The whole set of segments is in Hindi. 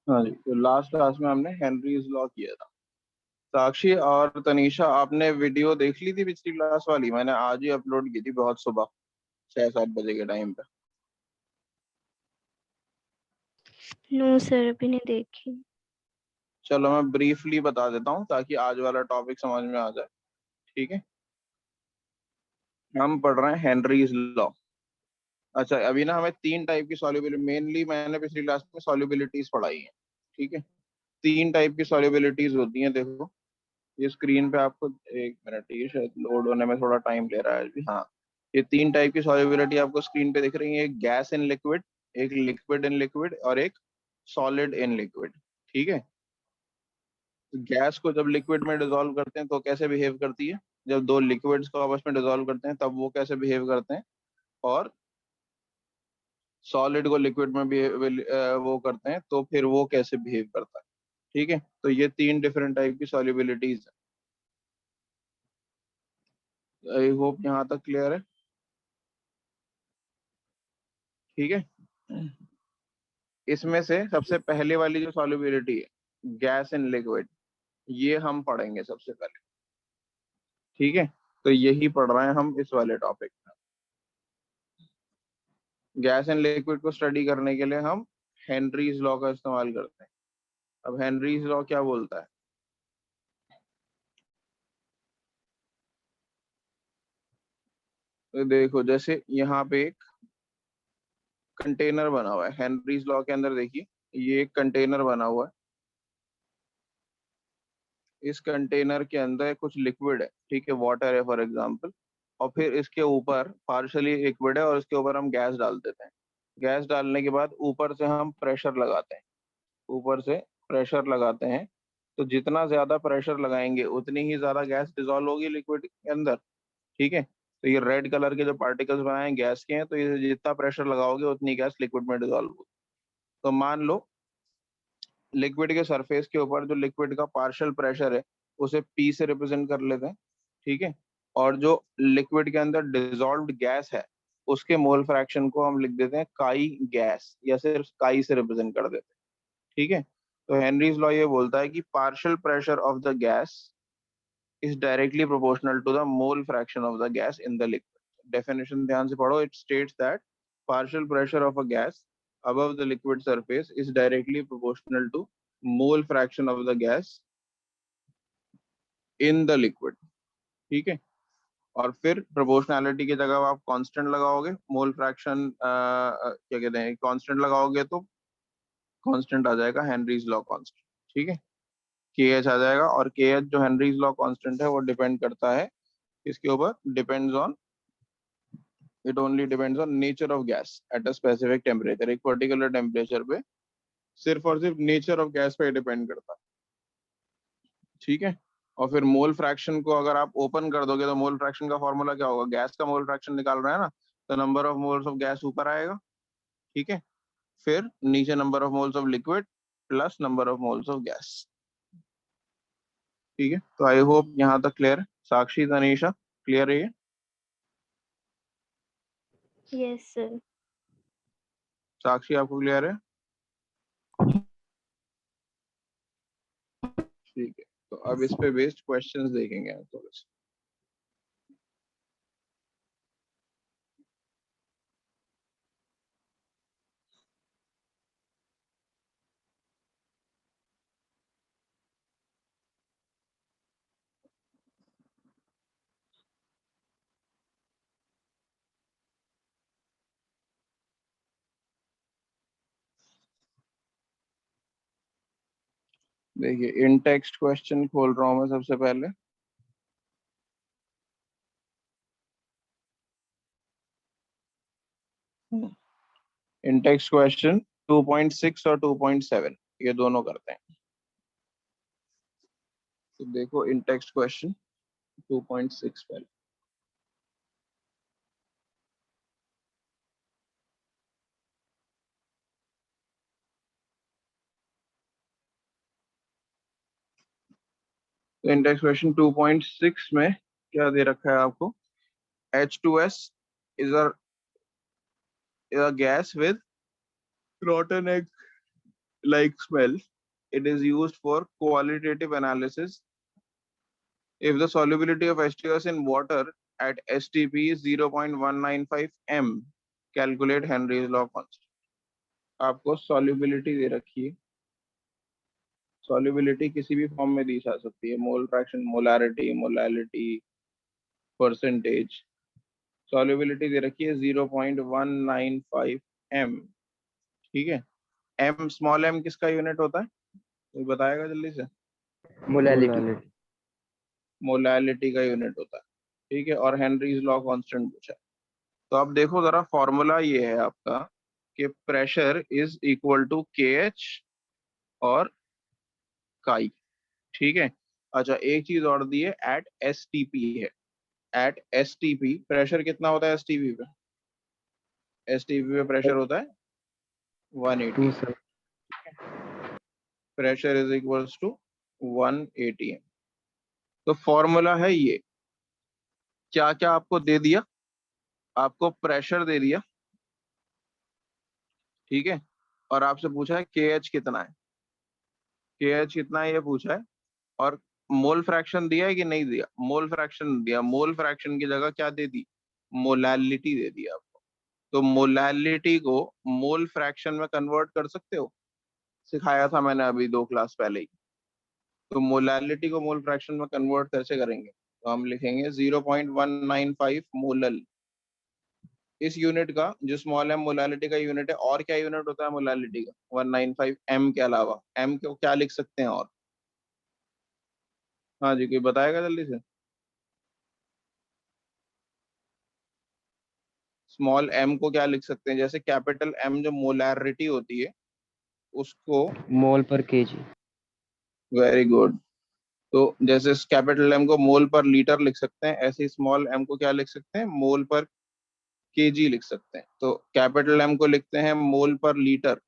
हाँ जी, तो लास्ट क्लास में हमने हेनरीज लॉ किया था। साक्षी और तनीषा, आपने वीडियो देख ली थी पिछली क्लास वाली? मैंने आज ही अपलोड की थी, बहुत सुबह 6-7 बजे के टाइम पे। नो सर, अभी नहीं देखी। चलो मैं ब्रीफली बता देता हूँ ताकि आज वाला टॉपिक समझ में आ जाए। ठीक है, हम पढ़ रहे हैं हेनरीज लॉ। अच्छा, अभी ना हमें तीन टाइप की सॉल्युबिलिटी, मेनली मैंने पिछली क्लास में सॉल्युबिलिटीज पढ़ाई है। ठीक है, तीन टाइप की सॉल्युबिलिटीज होती हैं। देखो ये स्क्रीन पे आपको, एक मिनट, ये शायद लोड होने में थोड़ा टाइम ले रहा है अभी। हाँ, ये तीन टाइप की सॉल्युबिलिटी आपको स्क्रीन पे दिख रही है, एक गैस इन लिक्विड, एक लिक्विड इन लिक्विड, और एक सॉलिड इन लिक्विड। ठीक है, तो गैस को जब लिक्विड में डिसॉल्व करते हैं तो कैसे बिहेव करती है, जब दो लिक्विड्स को आपस में डिसॉल्व करते हैं तब वो कैसे बिहेव करते हैं, और सॉलिड को लिक्विड में भी वो करते हैं तो फिर वो कैसे बिहेव करता है। ठीक है, तो ये तीन डिफरेंट टाइप की सॉल्युबिलिटीज है। आई होप यहाँ तक क्लियर है। ठीक है, इसमें से सबसे पहले वाली जो सॉल्युबिलिटी है, गैस इन लिक्विड, ये हम पढ़ेंगे सबसे पहले। ठीक है, तो यही पढ़ रहे हैं हम इस वाले टॉपिक में। गैस इन लिक्विड को स्टडी करने के लिए हम हेनरीज लॉ का इस्तेमाल करते हैं। अब हेनरीज लॉ क्या बोलता है? तो देखो, जैसे यहाँ पे एक कंटेनर बना हुआ है, हेनरीज लॉ के अंदर देखिए, ये एक कंटेनर बना हुआ है। इस कंटेनर के अंदर कुछ लिक्विड है, ठीक है, वाटर है फॉर एग्जांपल, और फिर इसके ऊपर पार्शली लिक्विड है और इसके ऊपर हम गैस डाल देते हैं। गैस डालने के बाद ऊपर से हम प्रेशर लगाते हैं, ऊपर से प्रेशर लगाते हैं। तो जितना ज्यादा प्रेशर लगाएंगे उतनी ही ज्यादा गैस डिजोल्व होगी लिक्विड के अंदर। ठीक है, तो ये रेड कलर के जो पार्टिकल्स बनाए हैं गैस के हैं, तो ये जितना प्रेशर लगाओगे उतनी गैस लिक्विड में डिजोल्व होगी। तो मान लो लिक्विड के सरफेस के ऊपर जो लिक्विड का पार्शियल प्रेशर है उसे पी से रिप्रेजेंट कर लेते हैं। ठीक है, और जो लिक्विड के अंदर डिजॉल्व्ड गैस है उसके मोल फ्रैक्शन को हम लिख देते हैं काई गैस, या सिर्फ काई से रिप्रेजेंट कर देते हैं। ठीक है, तो हेनरीज लॉ ये बोलता है कि partial pressure of the gas is directly proportional to the mole fraction of the gas in the liquid. Definition ध्यान से पढ़ो, it states that partial pressure of a gas above the liquid surface is directly proportional to mole fraction of the gas in the liquid। ठीक है, और फिर प्रोपोर्शनैलिटी की जगह आप कांस्टेंट लगाओगे, मोल फ्रैक्शन क्या कहते हैं, कांस्टेंट लगाओगे तो कांस्टेंट आ जाएगा हेनरीज लॉ कांस्टेंट। ठीक है, के एच आ जाएगा, और के एच जो हेनरीज लॉ कांस्टेंट है वो डिपेंड करता है इसके ऊपर, depends on, it only depends on nature of gas at a specific temperature. एक पर्टिकुलर टेम्परेचर पे सिर्फ और सिर्फ नेचर ऑफ गैस पे डिपेंड करता है। ठीक है, और फिर मोल फ्रैक्शन को अगर आप ओपन कर दोगे तो मोल फ्रैक्शन का फॉर्मूला क्या होगा, गैस का मोल फ्रैक्शन निकाल रहे हैं ना, तो number of moles of gas ऊपर आएगा। ठीक है, फिर नीचे number of moles of liquid plus number of moles of gas. ठीक है, तो आई होप यहाँ तक क्लियर है। साक्षी, तनीषा, क्लियर है ये? Yes sir. साक्षी, आपको क्लियर है? ठीक है, तो अब इस पे बेस्ड क्वेश्चंस देखेंगे थोड़े से। देखिए, इन टेक्स्ट क्वेश्चन खोल रहा हूँ मैं सबसे पहले। इन टेक्स्ट क्वेश्चन 2.6 और 2.7 ये दोनों करते हैं। तो देखो इन टेक्स्ट क्वेश्चन 2.6 पहले। तो इन टेक्स्ट क्वेश्चन 2.6 में क्या दे रखा है आपको, H2S is a gas with rotten egg like smell. It is used for qualitative analysis. If the solubility of H2S in water at STP is 0.195 m, calculate Henry's law constant. आपको solubility दे रखी है, solubility किसी भी फॉर्म में दी जा सकती है, mole fraction, molarity, molality, percentage. solubility दे रखी है 0.195 m. ठीक है. m, स्मॉल m किसका यूनिट होता है, कोई बताएगा जल्दी से? मोलालिटी. मोलालिटी का यूनिट होता है. ठीक है. और हेनरीज लॉ कांस्टेंट पूछा है. तो अब देखो जरा, फॉर्मूला ये है आपका कि प्रेशर इज इक्वल टू के एच और काई. ठीक है. अच्छा, एक चीज और दी है, एट एस टी पी है. At S T P pressure कितना होता है? एस टी पी पे, एस टी पी पे प्रेशर होता है 180. Pressure is equals to 180 M. तो फॉर्मूला है ये. क्या क्या आपको दे दिया? आपको प्रेशर दे दिया, ठीक है, और आपसे पूछा है के एच कितना है. के एच कितना है ये पूछा है, और मोल फ्रैक्शन दिया है कि नहीं दिया? मोल फ्रैक्शन दिया. मोल फ्रैक्शन की जगह क्या दे दी? मोलालिटी दे दी आपको. तो मोलालिटी को मोल फ्रैक्शन में कन्वर्ट कर सकते हो, सिखाया था मैंने अभी 2 क्लास पहले ही. तो मोलालिटी को मोल फ्रैक्शन में कन्वर्ट कैसे करेंगे? तो हम लिखेंगे 0.195 मोलल. इस यूनिट का जो स्मॉल एम मोलालिटी का यूनिट है, और क्या यूनिट होता है मोलालिटी का? 195 एम के अलावा एम को क्या लिख सकते हैं? और हाँ जी, कोई बताएगा जल्दी से? स्मॉल एम को क्या लिख सकते हैं? जैसे कैपिटल एम जो मोलारिटी होती है उसको, मोल पर केजी. Very good. तो जैसे कैपिटल एम को मोल पर लीटर लिख सकते हैं, ऐसे ही स्मॉल एम को क्या लिख सकते हैं? मोल पर केजी लिख सकते हैं. तो कैपिटल एम को लिखते हैं मोल पर लीटर,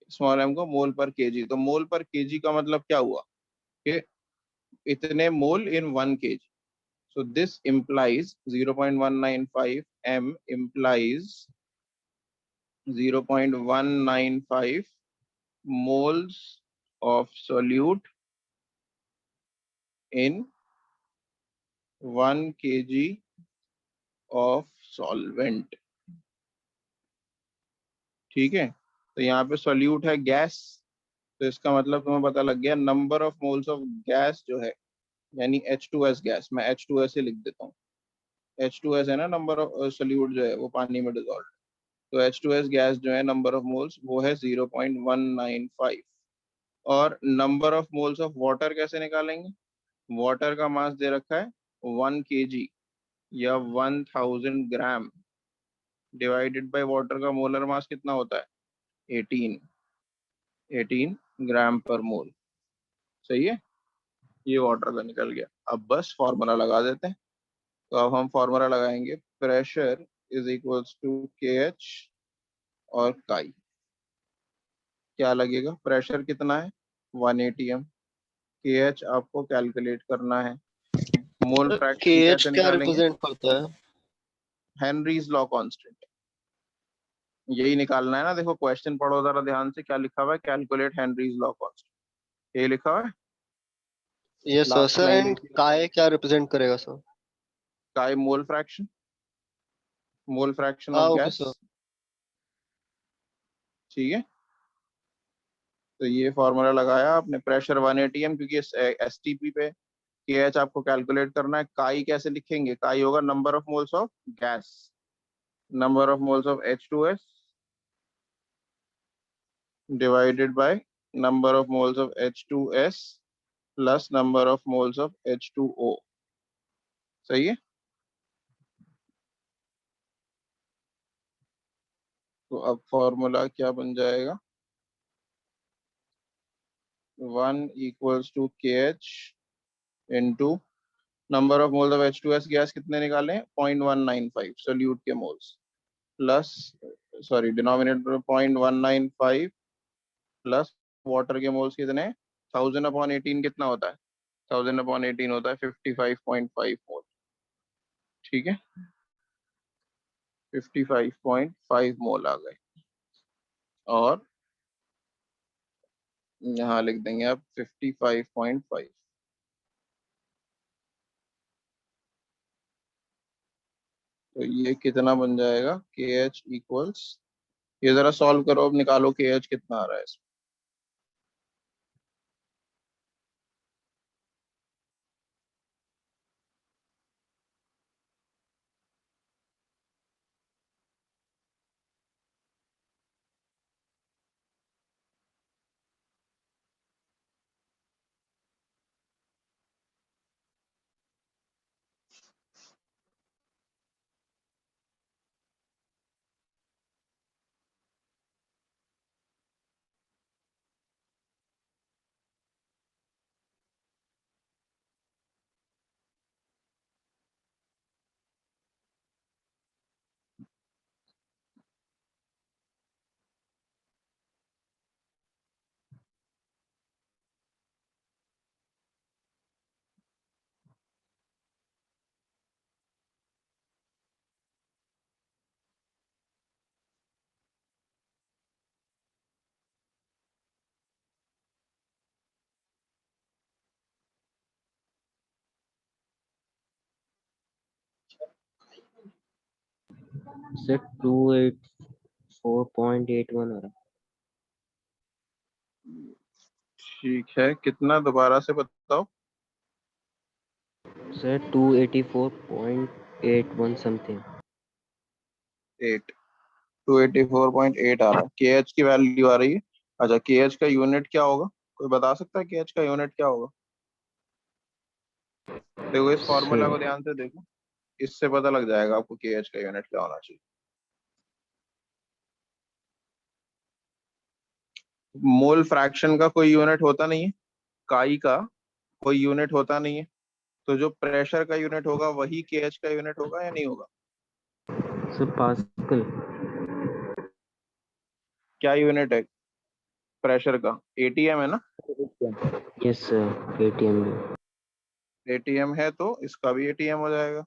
स्मॉल एम को मोल पर केजी. तो मोल पर केजी का मतलब क्या हुआ कि इतने मोल इन 1 KG. So this implies 0.195 m implies 0.195 moles of solute in 1 kg of solvent. ठीक है. तो यहाँ पे सोल्यूट है गैस, तो इसका मतलब तुम्हें पता लग गया number of moles of gas जो है, यानी H2S गैस. मैं H2S ही लिख देता हूँ. H2S है ना नंबर ऑफ सोल्यूट जो है वो पानी में डिजोल्व. तो H2S गैस जो है नंबर ऑफ मोल्स वो है 0.195. और number of moles of water कैसे निकालेंगे? वाटर का मास दे रखा है 1 kg या 1000 ग्राम, डिवाइडेड बाय वाटर का मोलर मास कितना होता है? 18 ग्राम पर मोल. सही है. ये वाटर का निकल गया. अब बस फॉर्मूला लगा देते हैं. तो अब हम फॉर्मूला लगाएंगे, प्रेशर इज इक्वल्स टू के एच और काई. क्या लगेगा? प्रेशर कितना है? 180 एम. के एच आपको कैलकुलेट करना है. मोल फ्रैक्शन KH कैसे क्या निकालेंगे? रिप्रेजेंट करता है? Henry's law constant. यही निकालना है ना. देखो क्वेश्चन पढ़ो जरा ध्यान से, क्या लिखा हुआ है? Calculate Henry's law constant. ये लिखा हुआ है. Yes sir. Last sir line and लिखी है काय क्या रिप्रेजेंट करेगा सर? काई मोल फ्रैक्शन, मोल फ्रैक्शन हाँ ऑफ ओके गैस. सर. ठीक है. तो ये फॉर्मूला लगाया आपने. प्रेशर 180 एम, क्योंकि एसटीपी पे के एच आपको कैलकुलेट करना है. काई कैसे लिखेंगे? काई होगा number of moles of gas, number of moles of H2S divided by number of moles of H2S plus number of moles of H2O. सही है. तो अब फॉर्मूला क्या बन जाएगा? 1 equals to KH into number of moles of H2S gas कितने निकाले? 0.195 सोल्यूट के moles, plus sorry denominator 0.195 plus water के मोल्स कितने? 1000/18 कितना होता है? 1000/18 होता है 55.5 मोल. ठीक है. 55.5 मोल आ गए. और यहाँ लिख देंगे आप 55.5। तो ये कितना बन जाएगा, के एच इक्वल्स, ये जरा सॉल्व करो, अब निकालो के एच कितना आ रहा है इसमें। सर 284.81 आ रहा ठीक है, कितना दोबारा से बताओ। है सर 284.81 समथिंग। 8, 284.8 आ रहा है, के एच की वैल्यू आ रही है। अच्छा, के एच का यूनिट क्या होगा, कोई बता सकता है के एच का यूनिट क्या होगा? देखो इस फॉर्मूला को सर ध्यान से देखो, इससे पता लग जाएगा आपको के एच का यूनिट क्या होना चाहिए। मोल फ्रैक्शन का कोई यूनिट होता नहीं है, काई का कोई यूनिट होता नहीं है, तो जो प्रेशर का यूनिट होगा वही के एच का यूनिट होगा या नहीं होगा? Sir pascal. क्या यूनिट है प्रेशर का? एटीएम है ना? यस सर एटीएम में। एटीएम है तो इसका भी एटीएम हो जाएगा।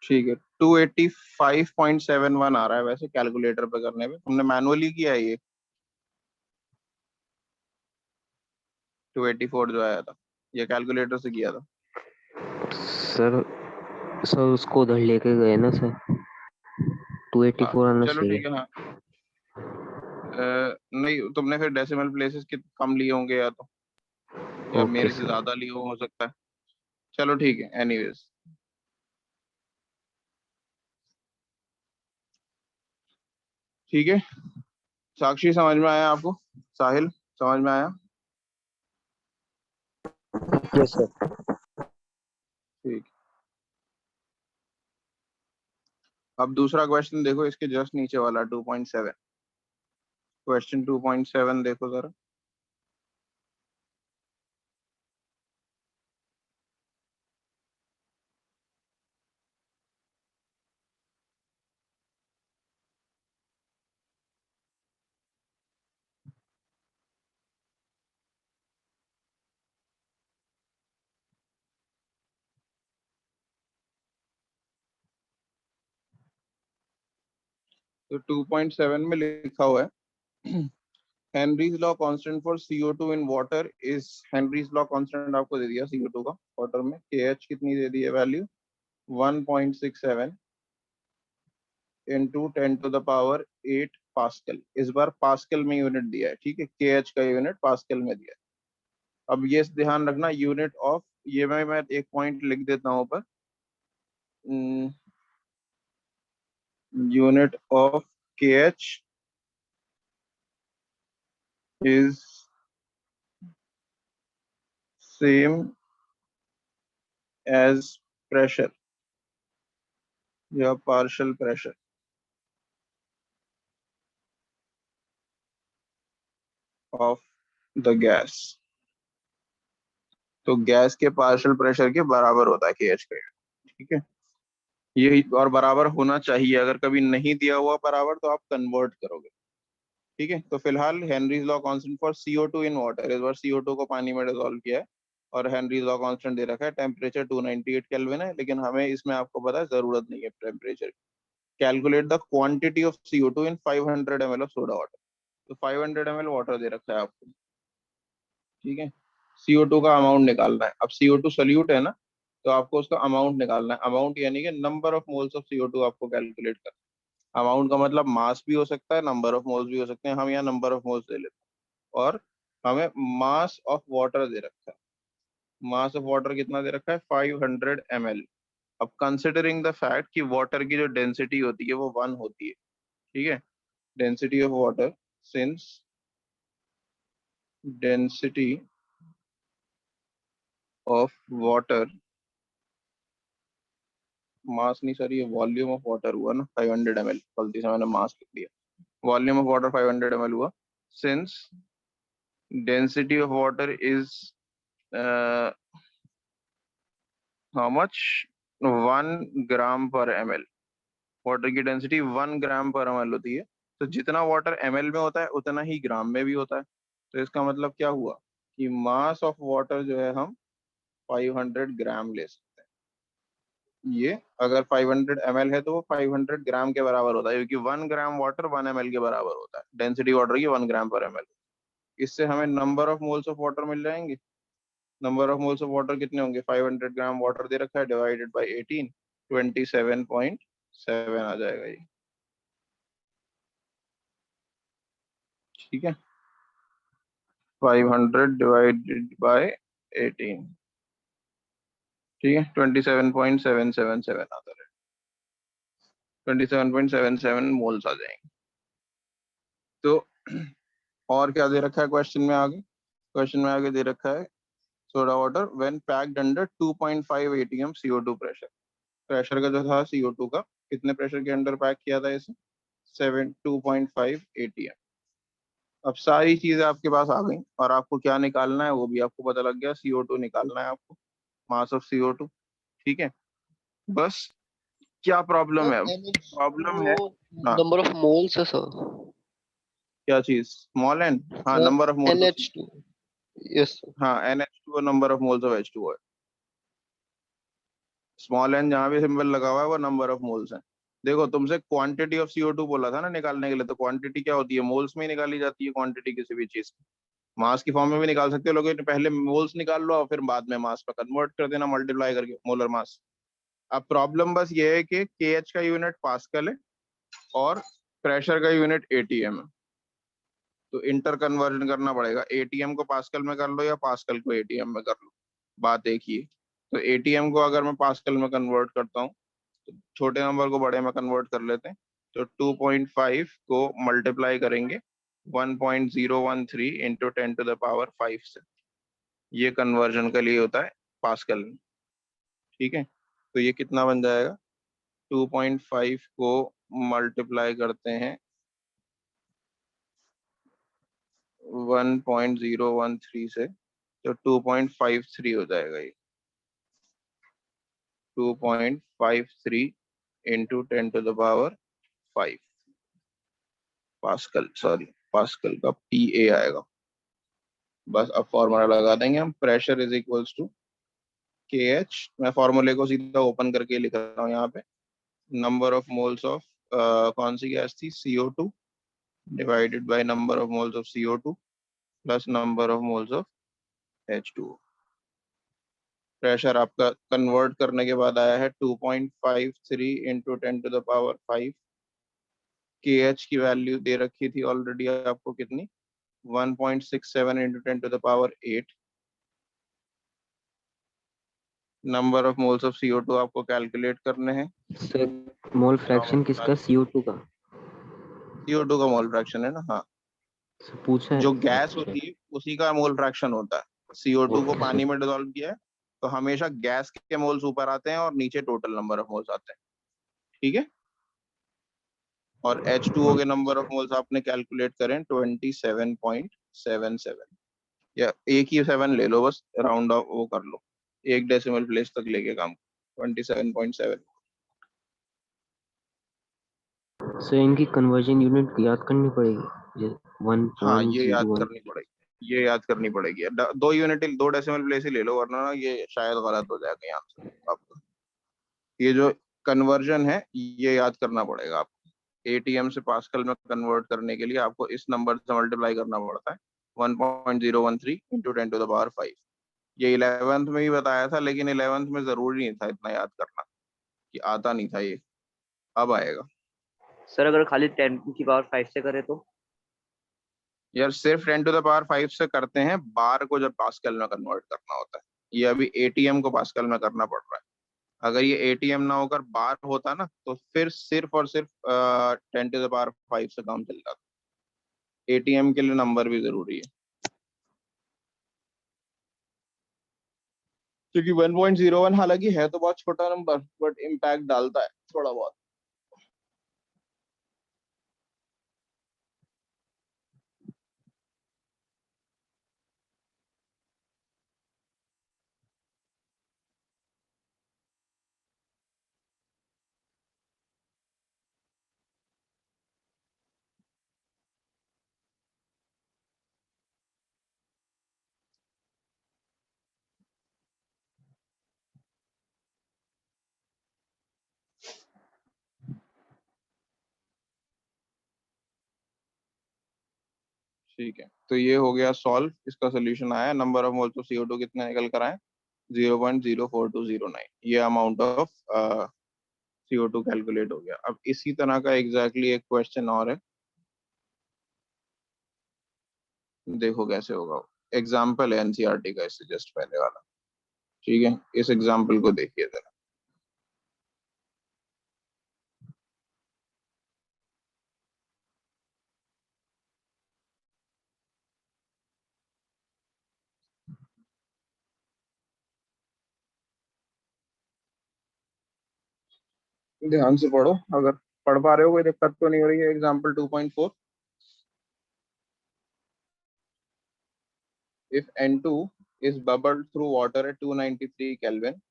ठीक है, 285.71 आ रहा है वैसे कैलकुलेटर पे करने पे। तुमने मैनुअली किया है ये 284 जो आया था, ये कैलकुलेटर से किया था? सर सर उसको उधर लेके गए ना सर, हाँ 284 आना चलो चाहिए। ठीक है। हाँ नहीं, तुमने फिर डेसिमल प्लेसेस कम लिए होंगे, या ओके मेरे से सर। ज्यादा लिए हो सकता है। चलो ठीक है, एनीवेज। ठीक है, साक्षी समझ में आया आपको? साहिल समझ में आया? Yes sir. ठीक। अब दूसरा क्वेश्चन देखो, इसके जस्ट नीचे वाला 2.7, क्वेश्चन 2.7 देखो जरा। तो 2.7 में लिखा हुआ है Henry's law constant for CO2 in water is, Henry's law constant आपको दे दिया CO2 का वाटर में, KH कितनी दे दी है value, 1.67 into 10 to the power 8 pascal. इस बार पास्कल में यूनिट दिया है, ठीक है, KH का यूनिट पास्कल में दिया है। अब ये ध्यान रखना, यूनिट ऑफ, ये मैं एक पॉइंट लिख देता हूँ पर, unit of KH is same as pressure या partial pressure of the gas। तो गैस के पार्शियल प्रेशर के बराबर होता है KH का, ठीक है। ये और बराबर होना चाहिए, अगर कभी नहीं दिया हुआ बराबर तो आप कन्वर्ट करोगे, ठीक है। तो फिलहाल Henry's law constant for CO2 in water, इस बार CO2 को पानी में डिसॉल्व किया है और हेनरीज लॉ कांस्टेंट दे रखा है, टेम्परेचर 298 केल्विन है, लेकिन हमें इसमें आपको पता है जरूरत नहीं है टेम्परेचर की। Calculate the quantity of CO2 in 500 ml of soda water. तो 500 ml वाटर दे रखा है आपको, ठीक है। CO2 का अमाउंट निकालना है। अब CO2 सोल्यूट है ना, तो आपको उसका अमाउंट निकालना है। अमाउंट यानी कि number of moles of CO2 आपको कैलकुलेट करना है। अमाउंट का मतलब मास भी हो सकता है, नंबर ऑफ मोल्स भी हो सकते हैं, हम यहाँ नंबर ऑफ मोल्स ले लेते हैं। और हमें मास ऑफ वाटर दे रखा है। मास ऑफ वाटर कितना दे रखा है? 500 ml। अब कंसिडरिंग द फैक्ट कि वाटर की जो डेंसिटी होती है वो 1 होती है, ठीक है। Density of water, since density of water, mass नहीं सर, ये वॉल्यूम ऑफ वाटर हुआ ना, 500 ml, गलती से मैंने मास लिख दिया। वॉल्यूम ऑफ वाटर 500 ml हुआ, since density of water is how much, 1 ग्राम पर ml। वाटर की डेंसिटी 1 ग्राम पर ml होती है, तो जितना वाटर ml में होता है उतना ही ग्राम में भी होता है। तो इसका मतलब क्या हुआ कि मास ऑफ वाटर जो है हम 500 ग्राम ले सकते हैं। ये अगर 500 ml है तो वो 500 ग्राम के बराबर होता है, क्योंकि 1 ग्राम वाटर 1 ml के बराबर होता है। डेंसिटी वाटर की 1 ग्राम पर ml। इससे हमें number of moles of water मिल जाएंगे। Number of moles of water कितने होंगे? 500 ग्राम वाटर दे रखा है, डिवाइडेड बाय 18, 27.7 आ जाएगा ये, ठीक है। 500 डिवाइडेड बाय 18, ठीक है, 27.777 आता है। 27.77 मोल्स आ जाएंगे। तो और क्या दे रखा है क्वेश्चन में आगे? क्वेश्चन में आगे दे रखा है soda water when packed under 2.5 atm CO2 pressure. Pressure का जो था CO2 का, कितने प्रेशर के अंडर पैक किया था इसे? 2.5 atm। अब सारी चीजें आपके पास आ गई और आपको क्या निकालना है वो भी आपको पता लग गया। CO2 निकालना है आपको, मास ऑफ CO2, ठीक है। बस क्या प्रॉब्लम है? प्रॉब्लम है, हाँ, नंबर ऑफ मोल्स है सर। क्या चीज? स्मॉल एन, हाँ, number of moles of, NH2, yes sir. हाँ, NH2 number of moles of H2O है। स्मॉल एन जहाँ भी सिंबल लगा हुआ है वो नंबर ऑफ मोल्स है। देखो, तुमसे क्वांटिटी ऑफ CO2 बोला था ना निकालने के लिए, तो क्वांटिटी क्या होती है? मोल्स में ही निकाली जाती है क्वांटिटी किसी भी चीज की। मास की फॉर्म में भी निकाल सकते हो, लेकिन पहले मोल्स निकाल लो और फिर बाद में मास पर कन्वर्ट कर देना, मल्टीप्लाई करके, मोलर मास। अब प्रॉब्लम बस ये है कि KH का यूनिट पास्कल है और प्रेशर का यूनिट ATM है। तो इंटर कन्वर्जन करना पड़ेगा, ATM को पास्कल में कर लो या पास्कल को ATM में कर लो, बात एक ही है। तो ATM को अगर मैं पास्कल में कन्वर्ट करता हूँ, तो छोटे नंबर को बड़े में कन्वर्ट कर लेते हैं। तो 2.5 को मल्टीप्लाई करेंगे 1.013 इंटू 10⁵ से, ये कन्वर्जन के लिए होता है पास्कल में, ठीक है। तो ये कितना बन जाएगा? 2.5 को मल्टीप्लाई करते हैं 1.013 से, तो 2.53 हो जाएगा ये। 2.53 इंटू 10⁵ पास्कल, सॉरी, पास्कल का PA आएगा। बस अब फॉर्मूला लगा देंगे हम, pressure is equals to KH। मैं फॉर्मूले को सीधा ओपन करके लिख रहा हूँ यहाँ पे। नंबर ऑफ मोल्स ऑफ कौन सी गैस थी? CO2 divided by number of moles of CO2 plus number of moles of H2O। Pressure आपका कन्वर्ट करने के बाद आया है 2.53 इंटू 10⁵। KH की वैल्यू दे रखी थी ऑलरेडी आपको कितनी? 1.67 into 10⁸ number of moles of CO2 आपको कैलकुलेट करने हैं। सर मोल फ्रैक्शन किसका? CO2 का? CO2 का मोल फ्रैक्शन है ना। हाँ, सर पूछा है। जो गैस अच्छा, होती है उसी का मोल फ्रैक्शन होता है। CO2 को ओके पानी सर। में डिसॉल्व किया है तो हमेशा गैस के मोल्स ऊपर आते हैं और नीचे टोटल नंबर ऑफ मोल्स आते हैं। ठीक है। और H2O के नंबर ऑफ मोल्स आपने कैलकुलेट करें 27.77, या एक ही 7 ले लो, बस राउंड ऑफ वो कर लो, एक डेसिमल प्लेस तक लेके काम। 27.7। सर इनकी कन्वर्जन यूनिट याद करनी पड़ेगी, ये हाँ, ये याद 1.01। करनी पड़ेगी, ये याद करनी पड़ेगी। दो यूनिट, दो डेसिमल प्लेस ही ले लो, वरना ना ये शायद गलत हो जाएगा यहाँ से आपका। ये जो कन्वर्जन है ये याद करना पड़ेगा आपको। ATM से पास्कल में कन्वर्ट करने के लिए आपको इस नंबर से मल्टीप्लाई करना पड़ता है, 1.013 इंटू 10⁵। ये 11th में भी बताया था, लेकिन 11th में जरूरी नहीं था इतना याद करना, कि आता नहीं था ये, अब आएगा। सर अगर खाली 10⁵ से करे तो? यार सिर्फ 10⁵ से करते हैं बार को, जब पास्कल में कन्वर्ट करना होता है। ये अभी ATM को पास्कल में करना पड़ रहा है। अगर ये ATM ना होकर बार होता ना, तो फिर सिर्फ और सिर्फ 10⁵ से काम चल जाता। ATM के लिए नंबर भी जरूरी है, क्योंकि 1.01 हालांकि है तो बहुत छोटा नंबर, बट इम्पैक्ट डालता है थोड़ा बहुत। ठीक है, तो ये हो गया सॉल्व, इसका सोल्यूशन आया। Number of moles of CO2 कितने निकल कर आए? 0.04209। ये अमाउंट ऑफ CO2 कैलकुलेट हो गया। अब इसी तरह का एग्जैक्टली एक क्वेश्चन और है, देखो कैसे होगा। एग्जाम्पल है NCERT का, इससे जस्ट पहले वाला। ठीक है, इस एग्जाम्पल को देखिए जरा। ध्यान से पढ़ो, अगर पढ़ पा रहे हो, कोई दिक्कत तो नहीं हो रही है। Example 2.4, if N2 is bubbled through water at 293 Kelvin,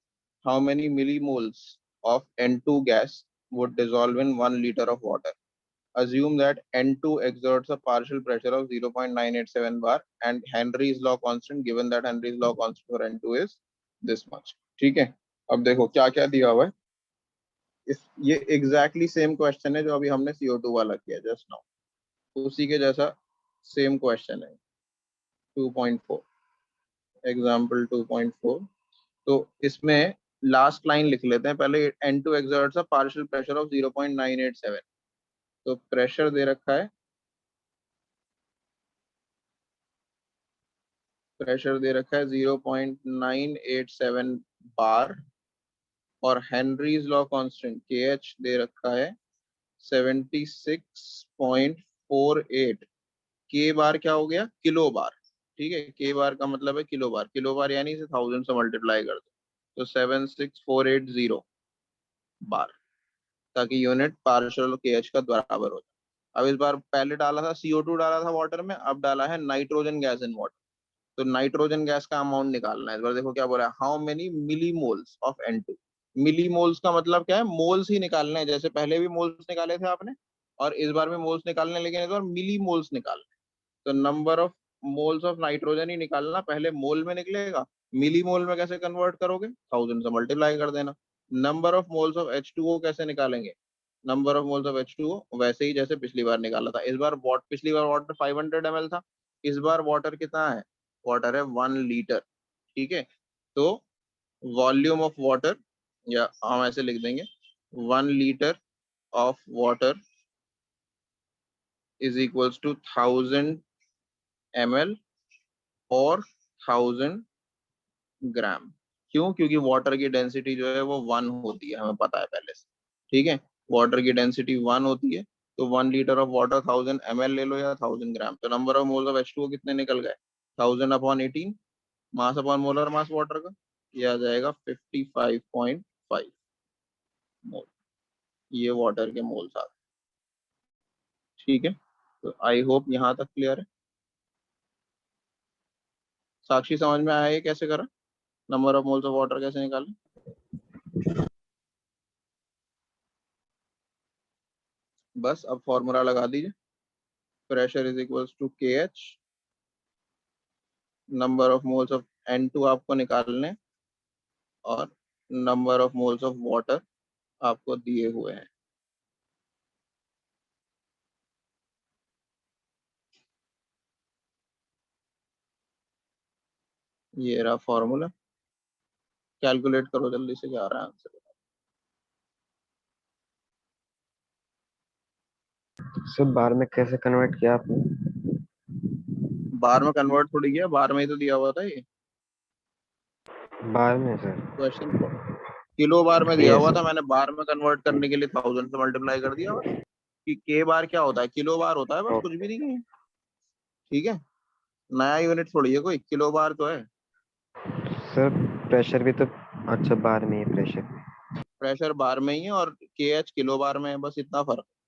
how many millimoles of N2 gas would dissolve in 1 liter of water? Assume that N2 exerts a partial pressure of 0.987 bar and Henry's law constant, given that Henry's law constant for N2 is this much. ठीक है, अब देखो क्या क्या दिया हुआ है। ये एग्जैक्टली सेम क्वेश्चन है जो अभी हमने CO2 वाला किया जस्ट नाउ, उसी के जैसा सेम क्वेश्चन है। 2.4, एग्जाम्पल 2.4। तो इसमें लास्ट लाइन लिख लेते हैं पहले। N2 exerts a partial pressure of 0.987। तो प्रेशर दे रखा है, प्रेशर दे रखा है 0.987 बार, और हेनरीज लॉ कांस्टेंट KH दे रखा है 76.48। के बार क्या हो गया? किलो बार। ठीक है, के बार का मतलब है किलो बार। किलो बार यानी इसे 1000 से मल्टीप्लाई कर दो, तो 76480 बार, ताकि यूनिट पार्शियल KH का बराबर हो जाए। अब इस बार पहले डाला था CO2 डाला था वाटर में, अब डाला है नाइट्रोजन गैस इन वाटर। तो नाइट्रोजन गैस का अमाउंट निकालना है। इस बार देखो क्या बोला है, how many millimoles of N2। Millimoles का मतलब क्या है? मोल्स ही निकालने हैं, जैसे पहले भी मोल्स निकाले थे आपने, और इस बार भी मोल्स निकालने, लेकिन इस बार मिली मोल्स निकालने। तो number of moles of nitrogen ही निकालना, पहले मोल में निकलेगा, मिली मोल में कैसे कन्वर्ट करोगे? 1000 से मल्टीप्लाई कर देना। Number of moles of H2O कैसे निकालेंगे? Number of moles of H2O वैसे ही जैसे पिछली बार निकाला था। इस बार पिछली बार वाटर 500 ml था, इस बार वाटर कितना है? वाटर है 1 लीटर। ठीक है, तो वॉल्यूम ऑफ वाटर, या हम ऐसे लिख देंगे 1 litre of water is equals to 1000 ml और 1000 ग्राम। क्यों? क्योंकि वाटर की डेंसिटी जो है वो 1 होती है, हमें पता है पहले से। ठीक है, वाटर की डेंसिटी 1 होती है, तो 1 लीटर ऑफ वाटर 1000 ml ले लो या 1000 ग्राम, तो number of moles of H2O कितने निकल गए? 1000 upon 18 mass upon molar mass water का, ये आ जाएगा 55.5 मोल। ये वाटर के मोल्स आ गए। ठीक है, तो आई होप यहाँ तक क्लियर है। साक्षी समझ में आया ये कैसे करा, number of moles of water कैसे निकाले? बस अब फॉर्मूला लगा दीजिए, pressure is equals to KH, number of moles of N2 आपको निकालने और number of moles of water आपको दिए हुए हैं। ये रहा फॉर्मूला, कैलकुलेट करो जल्दी से, क्या आ रहा है आंसर? सर बार में कैसे कन्वर्ट किया आपने? बार में कन्वर्ट थोड़ी किया, बार में ही तो दिया हुआ था ये बार में सर? क्वेश्चन। किलो बार में दिया Yes, हुआ sir. था, मैंने बार में कन्वर्ट करने के लिए 1000 से मल्टीप्लाई कर दिया बस। कि के बार क्या होता है, किलो बार होता है, बस कुछ भी नहीं है। ठीक है, नया यूनिट थोड़ी है कोई, किलो बार तो है। सर प्रेशर भी तो, अच्छा बार में ही प्रेशर। प्रेशर बार में ही है और KH किलो बार में है, बस इतना फर्क है।